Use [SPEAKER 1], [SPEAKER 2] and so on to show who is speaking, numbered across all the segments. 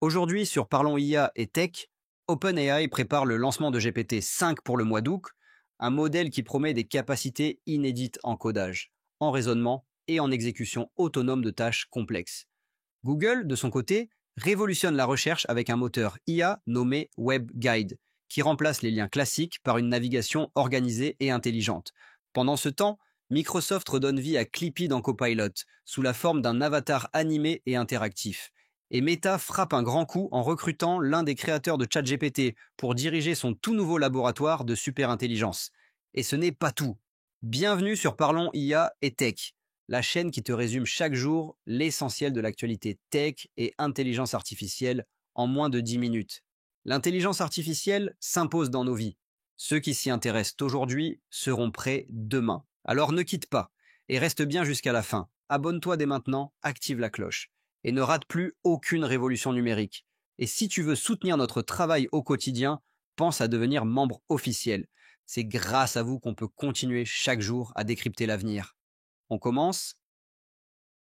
[SPEAKER 1] Aujourd'hui, sur Parlons IA et Tech, OpenAI prépare le lancement de GPT-5 pour le mois d'août, un modèle qui promet des capacités inédites en codage, en raisonnement et en exécution autonome de tâches complexes. Google, de son côté, révolutionne la recherche avec un moteur IA nommé WebGuide, qui remplace les liens classiques par une navigation organisée et intelligente. Pendant ce temps, Microsoft redonne vie à Clippy dans Copilot, sous la forme d'un avatar animé et interactif. Et Meta frappe un grand coup en recrutant l'un des créateurs de ChatGPT pour diriger son tout nouveau laboratoire de superintelligence. Et ce n'est pas tout. Bienvenue sur Parlons IA et Tech, la chaîne qui te résume chaque jour l'essentiel de l'actualité tech et intelligence artificielle en moins de 10 minutes. L'intelligence artificielle s'impose dans nos vies. Ceux qui s'y intéressent aujourd'hui seront prêts demain. Alors ne quitte pas et reste bien jusqu'à la fin. Abonne-toi dès maintenant, active la cloche et ne rate plus aucune révolution numérique. Et si tu veux soutenir notre travail au quotidien, pense à devenir membre officiel. C'est grâce à vous qu'on peut continuer chaque jour à décrypter l'avenir. On commence.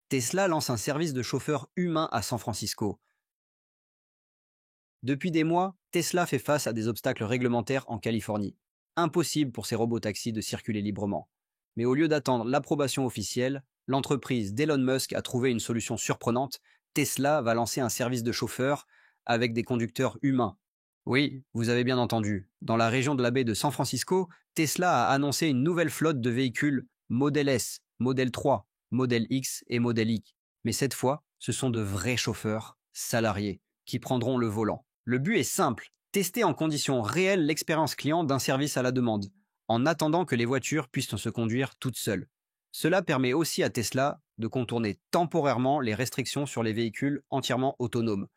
[SPEAKER 1] Tesla lance un service de chauffeur humain à San Francisco. Depuis des mois, Tesla fait face à des obstacles réglementaires en Californie. Impossible pour ses robotaxis de circuler librement. Mais au lieu d'attendre l'approbation officielle, l'entreprise d'Elon Musk a trouvé une solution surprenante. Tesla va lancer un service de chauffeur avec des conducteurs humains. Oui, vous avez bien entendu. Dans la région de la baie de San Francisco, Tesla a annoncé une nouvelle flotte de véhicules Model S, Model 3, Model X et Model Y. Mais cette fois, ce sont de vrais chauffeurs, salariés, qui prendront le volant. Le but est simple, tester en conditions réelles l'expérience client d'un service à la demande, en attendant que les voitures puissent se conduire toutes seules. Cela permet aussi à Tesla de contourner temporairement les restrictions sur les véhicules entièrement autonomes.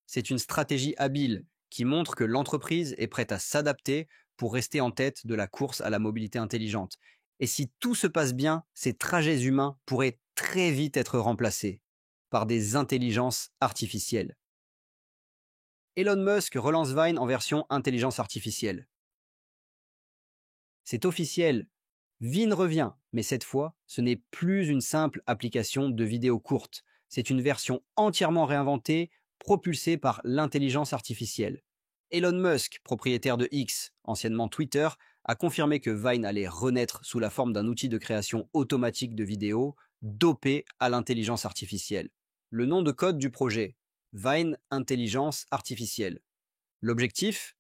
[SPEAKER 1] C'est une stratégie habile qui montre que l'entreprise est prête à s'adapter pour rester en tête de la course à la mobilité intelligente. Et si tout se passe bien, ces trajets humains pourraient très vite être remplacés par des intelligences artificielles. Elon Musk relance Vine en version intelligence artificielle. C'est officiel, Vine revient, mais cette fois, ce n'est plus une simple application de vidéos courtes. C'est une version entièrement réinventée, propulsée par l'intelligence artificielle. Elon Musk, propriétaire de X, anciennement Twitter, a confirmé que Vine allait renaître sous la forme d'un outil de création automatique de vidéos dopé à l'intelligence artificielle. Le nom de code du projet, Vine Intelligence Artificielle. L'objectif,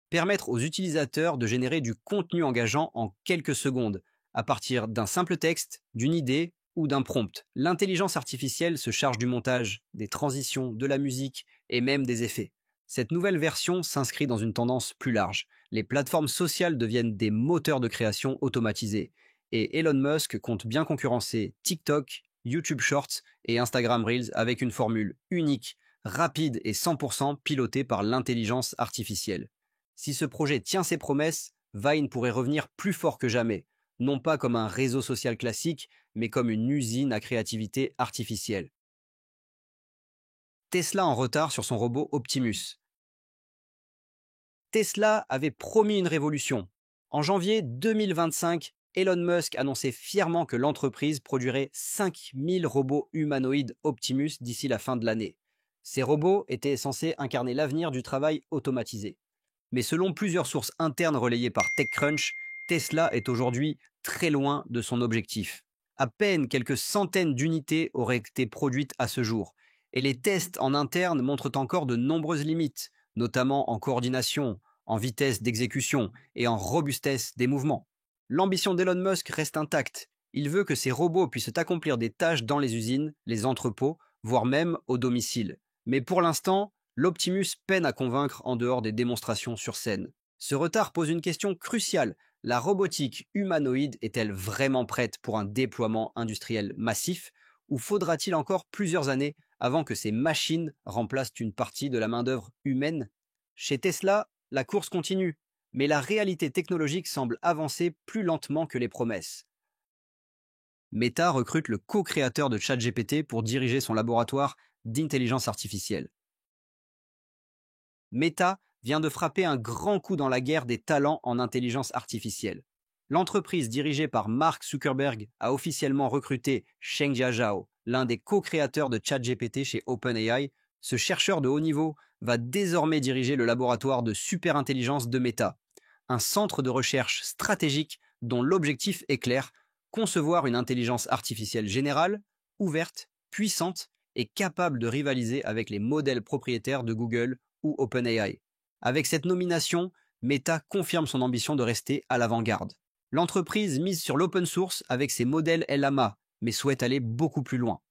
[SPEAKER 1] permettre aux utilisateurs de générer du contenu engageant en quelques secondes, à partir d'un simple texte, d'une idée ou d'un prompt. L'intelligence artificielle se charge du montage, des transitions, de la musique et même des effets. Cette nouvelle version s'inscrit dans une tendance plus large. Les plateformes sociales deviennent des moteurs de création automatisés. Et Elon Musk compte bien concurrencer TikTok, YouTube Shorts et Instagram Reels avec une formule unique, rapide et 100% pilotée par l'intelligence artificielle. Si ce projet tient ses promesses, Vine pourrait revenir plus fort que jamais, non pas comme un réseau social classique, mais comme une usine à créativité artificielle. Tesla en retard sur son robot Optimus. Tesla avait promis une révolution. En janvier 2025, Elon Musk annonçait fièrement que l'entreprise produirait 5000 robots humanoïdes Optimus d'ici la fin de l'année. Ces robots étaient censés incarner l'avenir du travail automatisé. Mais selon plusieurs sources internes relayées par TechCrunch, Tesla est aujourd'hui très loin de son objectif. À peine quelques centaines d'unités auraient été produites à ce jour. Et les tests en interne montrent encore de nombreuses limites, notamment en coordination, en vitesse d'exécution et en robustesse des mouvements. L'ambition d'Elon Musk reste intacte. Il veut que ces robots puissent accomplir des tâches dans les usines, les entrepôts, voire même au domicile. Mais pour l'instant, l'Optimus peine à convaincre en dehors des démonstrations sur scène. Ce retard pose une question cruciale. La robotique humanoïde est-elle vraiment prête pour un déploiement industriel massif ou faudra-t-il encore plusieurs années avant que ces machines remplacent une partie de la main-d'œuvre humaine? Chez Tesla, la course continue, mais la réalité technologique semble avancer plus lentement que les promesses. Meta recrute le co-créateur de ChatGPT pour diriger son laboratoire d'intelligence artificielle. Meta vient de frapper un grand coup dans la guerre des talents en intelligence artificielle. L'entreprise dirigée par Mark Zuckerberg a officiellement recruté Zheng Jiazhao, l'un des co-créateurs de ChatGPT chez OpenAI, Ce chercheur de haut niveau va désormais diriger le laboratoire de superintelligence de Meta, un centre de recherche stratégique dont l'objectif est clair, concevoir une intelligence artificielle générale, ouverte, puissante et capable de rivaliser avec les modèles propriétaires de Google ou OpenAI. Avec cette nomination, Meta confirme son ambition de rester à l'avant-garde. L'entreprise mise sur l'open source avec ses modèles LLaMA, mais souhaite aller beaucoup plus loin.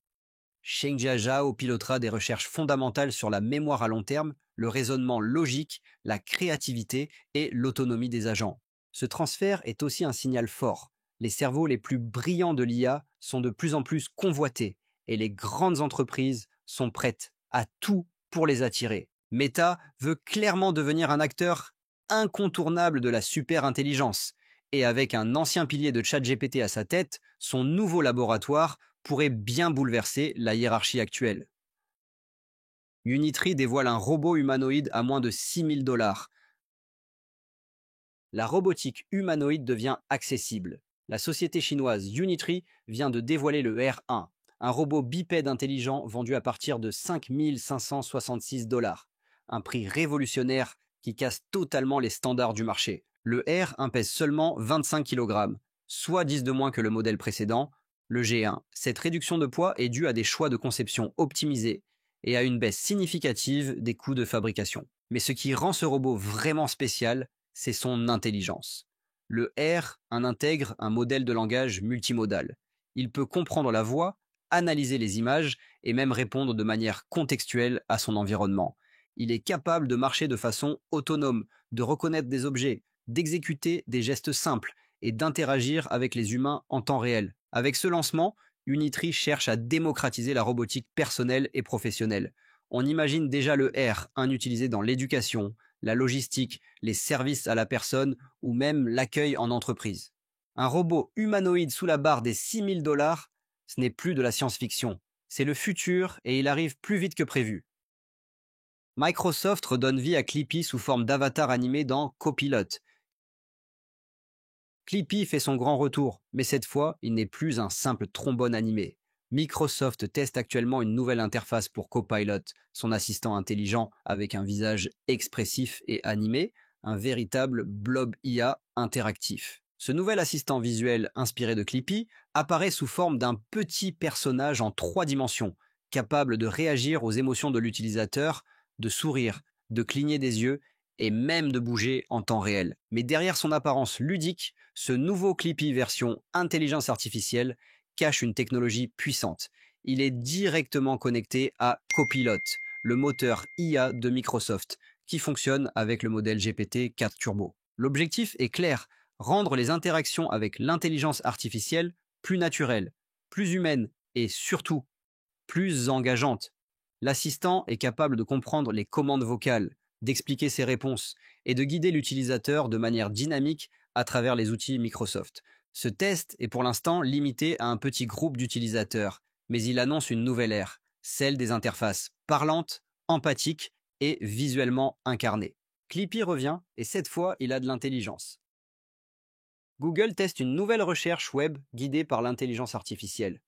[SPEAKER 1] Shengjia Zhao pilotera des recherches fondamentales sur la mémoire à long terme, le raisonnement logique, la créativité et l'autonomie des agents. Ce transfert est aussi un signal fort. Les cerveaux les plus brillants de l'IA sont de plus en plus convoités et les grandes entreprises sont prêtes à tout pour les attirer. Meta veut clairement devenir un acteur incontournable de la superintelligence. Et avec un ancien pilier de ChatGPT à sa tête, son nouveau laboratoire pourrait bien bouleverser la hiérarchie actuelle. Unitree dévoile un robot humanoïde à moins de 6 000 $. La robotique humanoïde devient accessible. La société chinoise Unitree vient de dévoiler le R1, un robot bipède intelligent vendu à partir de 5 566 $, un prix révolutionnaire qui casse totalement les standards du marché. Le R1 pèse seulement 25 kg, soit 10 de moins que le modèle précédent, le G1. Cette réduction de poids est due à des choix de conception optimisés et à une baisse significative des coûts de fabrication. Mais ce qui rend ce robot vraiment spécial, c'est son intelligence. Le R1 intègre un modèle de langage multimodal. Il peut comprendre la voix, analyser les images et même répondre de manière contextuelle à son environnement. Il est capable de marcher de façon autonome, de reconnaître des objets, d'exécuter des gestes simples et d'interagir avec les humains en temps réel. Avec ce lancement, Unitree cherche à démocratiser la robotique personnelle et professionnelle. On imagine déjà le R1 utilisé dans l'éducation, la logistique, les services à la personne ou même l'accueil en entreprise. Un robot humanoïde sous la barre des 6 000 $, ce n'est plus de la science-fiction. C'est le futur et il arrive plus vite que prévu. Microsoft redonne vie à Clippy sous forme d'avatar animé dans Copilot. Clippy fait son grand retour, mais cette fois, il n'est plus un simple trombone animé. Microsoft teste actuellement une nouvelle interface pour Copilot, son assistant intelligent avec un visage expressif et animé, un véritable blob IA interactif. Ce nouvel assistant visuel inspiré de Clippy apparaît sous forme d'un petit personnage en 3 dimensions, capable de réagir aux émotions de l'utilisateur, de sourire, de cligner des yeux et même de bouger en temps réel. Mais derrière son apparence ludique, ce nouveau Clippy version intelligence artificielle cache une technologie puissante. Il est directement connecté à Copilot, le moteur IA de Microsoft, qui fonctionne avec le modèle GPT-4 Turbo. L'objectif est clair, rendre les interactions avec l'intelligence artificielle plus naturelles, plus humaines et surtout plus engageantes. L'assistant est capable de comprendre les commandes vocales, d'expliquer ses réponses et de guider l'utilisateur de manière dynamique à travers les outils Microsoft. Ce test est pour l'instant limité à un petit groupe d'utilisateurs, mais il annonce une nouvelle ère, celle des interfaces parlantes, empathiques et visuellement incarnées. Clippy revient et cette fois, il a de l'intelligence. Google teste une nouvelle recherche web guidée par l'intelligence artificielle.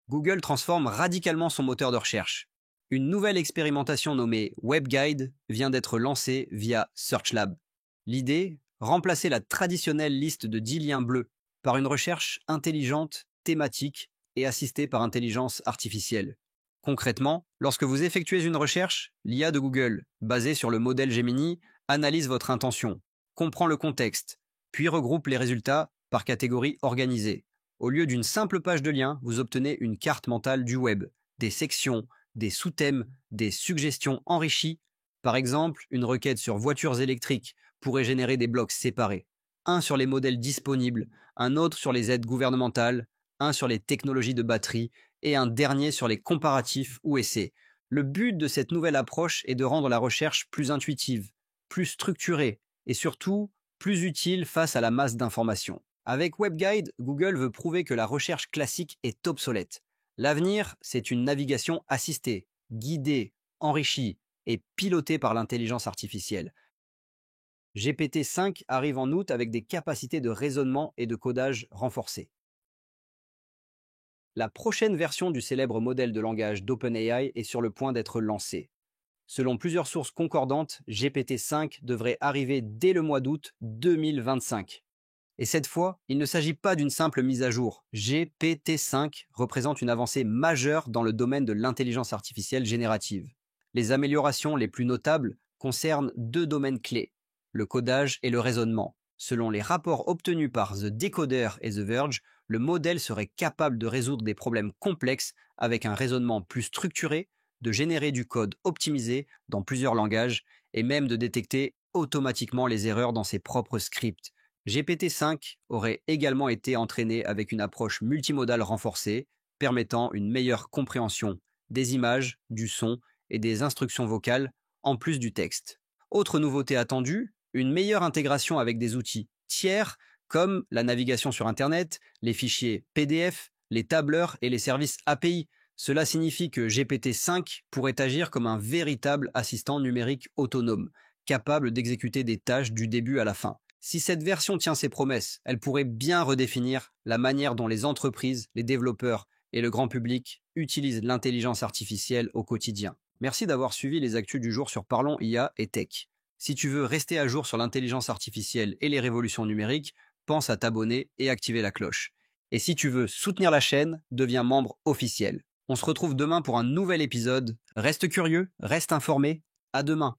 [SPEAKER 1] Google transforme radicalement son moteur de recherche. Une nouvelle expérimentation nommée WebGuide vient d'être lancée via SearchLab. L'idée, remplacer la traditionnelle liste de 10 liens bleus par une recherche intelligente, thématique et assistée par intelligence artificielle. Concrètement, lorsque vous effectuez une recherche, l'IA de Google, basée sur le modèle Gemini, analyse votre intention, comprend le contexte, puis regroupe les résultats par catégorie organisée. Au lieu d'une simple page de lien, vous obtenez une carte mentale du web, des sections, des sous-thèmes, des suggestions enrichies. Par exemple, une requête sur voitures électriques pourrait générer des blocs séparés. Un sur les modèles disponibles, un autre sur les aides gouvernementales, un sur les technologies de batterie et un dernier sur les comparatifs ou essais. Le but de cette nouvelle approche est de rendre la recherche plus intuitive, plus structurée et surtout plus utile face à la masse d'informations. Avec WebGuide, Google veut prouver que la recherche classique est obsolète. L'avenir, c'est une navigation assistée, guidée, enrichie et pilotée par l'intelligence artificielle. GPT-5 arrive en août avec des capacités de raisonnement et de codage renforcées. La prochaine version du célèbre modèle de langage d'OpenAI est sur le point d'être lancée. Selon plusieurs sources concordantes, GPT-5 devrait arriver dès le mois d'août 2025. Et cette fois, il ne s'agit pas d'une simple mise à jour. GPT-5 représente une avancée majeure dans le domaine de l'intelligence artificielle générative. Les améliorations les plus notables concernent deux domaines clés, le codage et le raisonnement. Selon les rapports obtenus par The Decoder et The Verge, le modèle serait capable de résoudre des problèmes complexes avec un raisonnement plus structuré, de générer du code optimisé dans plusieurs langages et même de détecter automatiquement les erreurs dans ses propres scripts. GPT-5 aurait également été entraîné avec une approche multimodale renforcée, permettant une meilleure compréhension des images, du son et des instructions vocales, en plus du texte. Autre nouveauté attendue, une meilleure intégration avec des outils tiers comme la navigation sur Internet, les fichiers PDF, les tableurs et les services API. Cela signifie que GPT-5 pourrait agir comme un véritable assistant numérique autonome, capable d'exécuter des tâches du début à la fin. Si cette version tient ses promesses, elle pourrait bien redéfinir la manière dont les entreprises, les développeurs et le grand public utilisent l'intelligence artificielle au quotidien. Merci d'avoir suivi les actus du jour sur Parlons IA et Tech. Si tu veux rester à jour sur l'intelligence artificielle et les révolutions numériques, pense à t'abonner et activer la cloche. Et si tu veux soutenir la chaîne, deviens membre officiel. On se retrouve demain pour un nouvel épisode. Reste curieux, reste informé. À demain.